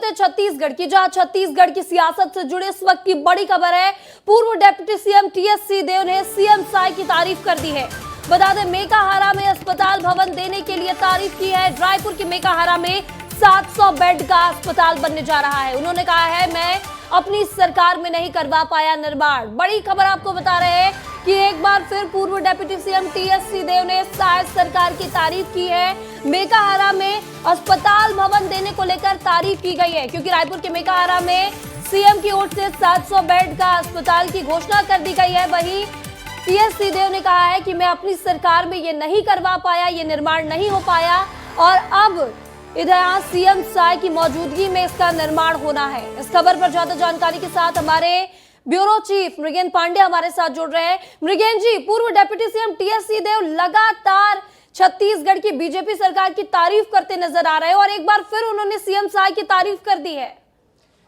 करते हैं छत्तीसगढ़ की, जहां छत्तीसगढ़ की सियासत से जुड़े इस वक्त की बड़ी खबर है। पूर्व डिप्टी सीएम टीएस सिंहदेव ने सीएम साय की तारीफ कर दी है। बता दें, मेकाहारा में अस्पताल भवन देने के लिए तारीफ की है। रायपुर के मेकाहारा में 700 बेड का अस्पताल बनने जा रहा है। उन्होंने कहा है, मैं अपनी सरकार में नहीं करवा पाया निर्माण। बड़ी खबर आपको बता रहे हैं कि एक बार फिर पूर्व डिप्टी सीएम टीएस सिंहदेव ने साय सरकार की तारीफ की है। मेकाहारा में अस्पताल भवन देने को लेकर तारीफ की गई है, क्योंकि रायपुर के मेकाहारा में सीएम की ओर से 700 बेड का अस्पताल की घोषणा कर दी गई है। वहीं टीएस सिंहदेव ने कहा है कि मैं अपनी सरकार में ये नहीं करवा पाया, ये निर्माण नहीं हो पाया, और अब इधर सीएम साय की मौजूदगी में इसका निर्माण होना है। इस खबर पर ज्यादा जानकारी के साथ हमारे ब्यूरो चीफ मृगेन पांडे हमारे साथ जुड़ रहे हैं। मृगेन जी, पूर्व डिप्टी सीएम टीएस सिंहदेव लगातार छत्तीसगढ़ की बीजेपी सरकार की तारीफ करते नजर आ रहे हैं और एक बार फिर उन्होंने सीएम साय की तारीफ कर दी है।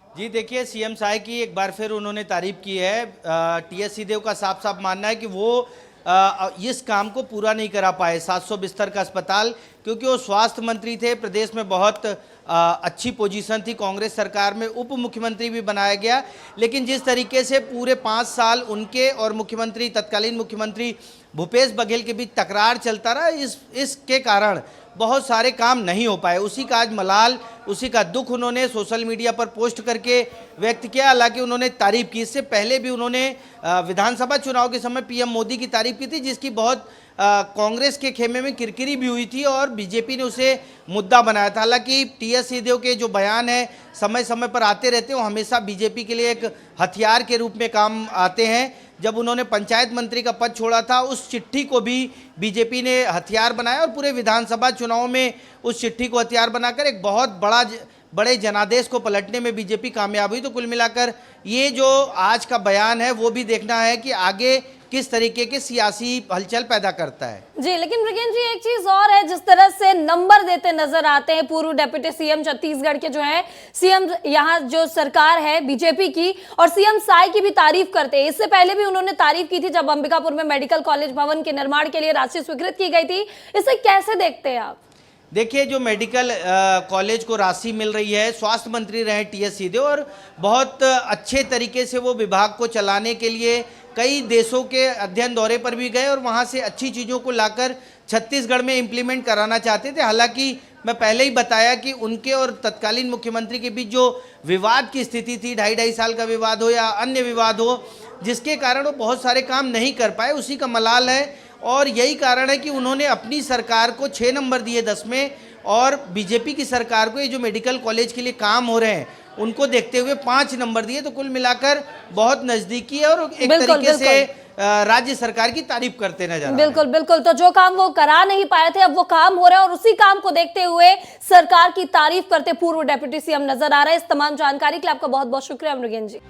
जी देखिए, सीएम साय की एक बार फिर उन्होंने तारीफ की है। टीएस सिंहदेव का साफ साफ मानना है कि वो इस काम को पूरा नहीं करा पाए, 700 बिस्तर का अस्पताल, क्योंकि वो स्वास्थ्य मंत्री थे। प्रदेश में बहुत अच्छी पोजीशन थी, कांग्रेस सरकार में उप मुख्यमंत्री भी बनाया गया। लेकिन जिस तरीके से पूरे 5 साल उनके और मुख्यमंत्री, तत्कालीन मुख्यमंत्री भूपेश बघेल के बीच तकरार चलता रहा, इसके कारण बहुत सारे काम नहीं हो पाए। उसी का आज मलाल, उसी का दुख उन्होंने सोशल मीडिया पर पोस्ट करके व्यक्त किया। हालांकि उन्होंने तारीफ की, इससे पहले भी उन्होंने विधानसभा चुनाव के समय पीएम मोदी की तारीफ की थी, जिसकी बहुत कांग्रेस के खेमे में किरकिरी भी हुई थी और बीजेपी ने उसे मुद्दा बनाया था। हालांकि टीएस सिंहदेव के जो बयान है समय समय पर आते रहते हैं, वो हमेशा बीजेपी के लिए एक हथियार के रूप में काम आते हैं। जब उन्होंने पंचायत मंत्री का पद छोड़ा था, उस चिट्ठी को भी बीजेपी ने हथियार बनाया और पूरे विधानसभा चुनाव में उस चिट्ठी को हथियार बनाकर एक बहुत बड़े जनादेश को पलटने में बीजेपी कामयाब हुई। तो कुल मिलाकर ये जो आज का बयान है, वो भी देखना है कि आगे किस तरीके के सियासी हलचल पैदा करता है। जी, लेकिन मृगेन जी, एक चीज और है, जिस तरह से नंबर देते नजर आते हैं पूर्व डिप्टी सीएम छत्तीसगढ़ के जो है सीएम, यहाँ जो सरकार है बीजेपी की, और सीएम साय की भी तारीफ करते हैं। इससे पहले भी उन्होंने तारीफ की थी जब अंबिकापुर में मेडिकल कॉलेज भवन के निर्माण के लिए राशि स्वीकृत की गई थी। इसे कैसे देखते हैं आप? देखिए, जो मेडिकल कॉलेज को राशि मिल रही है, स्वास्थ्य मंत्री रहे टीएस सिंहदेव और बहुत अच्छे तरीके से वो विभाग को चलाने के लिए कई देशों के अध्ययन दौरे पर भी गए और वहाँ से अच्छी चीज़ों को लाकर छत्तीसगढ़ में इम्प्लीमेंट कराना चाहते थे। हालांकि मैं पहले ही बताया कि उनके और तत्कालीन मुख्यमंत्री के बीच जो विवाद की स्थिति थी, 2.5 साल का विवाद हो या अन्य विवाद हो, जिसके कारण वो बहुत सारे काम नहीं कर पाए, उसी का मलाल है। और यही कारण है कि उन्होंने अपनी सरकार को 6 नंबर दिए 10 में, और बीजेपी की सरकार को ये जो मेडिकल कॉलेज के लिए काम हो रहे हैं उनको देखते हुए 5 नंबर दिए। तो कुल मिलाकर बहुत नजदीकी है और एक तरीके से राज्य सरकार की तारीफ करते नजर आ रहे हैं। बिल्कुल बिल्कुल, तो जो काम वो करा नहीं पाए थे, अब वो काम हो रहा है और उसी काम को देखते हुए सरकार की तारीफ करते पूर्व डिप्टी सीएम नजर आ रहे हैं। इस तमाम जानकारी के लिए आपका बहुत बहुत शुक्रिया मृगेन जी।